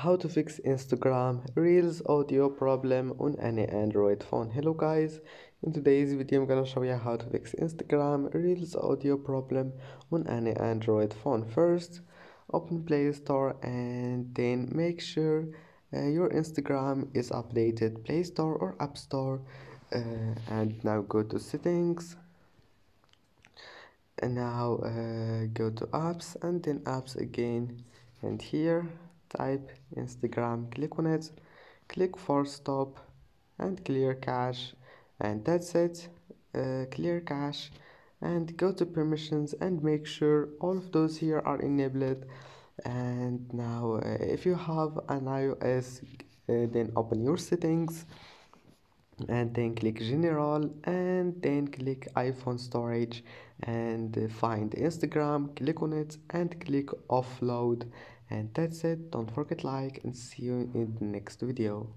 How to fix Instagram Reels audio problem on any Android phone. Hello guys, in today's video I'm gonna show you how to fix Instagram Reels audio problem on any Android phone. First, open Play Store and then make sure your Instagram is updated, Play Store or App Store, and now go to settings and now go to apps and then apps again, and here type Instagram, click on it, click force stop and clear cache, and that's it. Clear cache and go to permissions and make sure all of those here are enabled. And now if you have an iOS, then open your settings and then click general and then click iPhone storage and find Instagram, click on it and click offload, and that's it. Don't forget like and see you in the next video.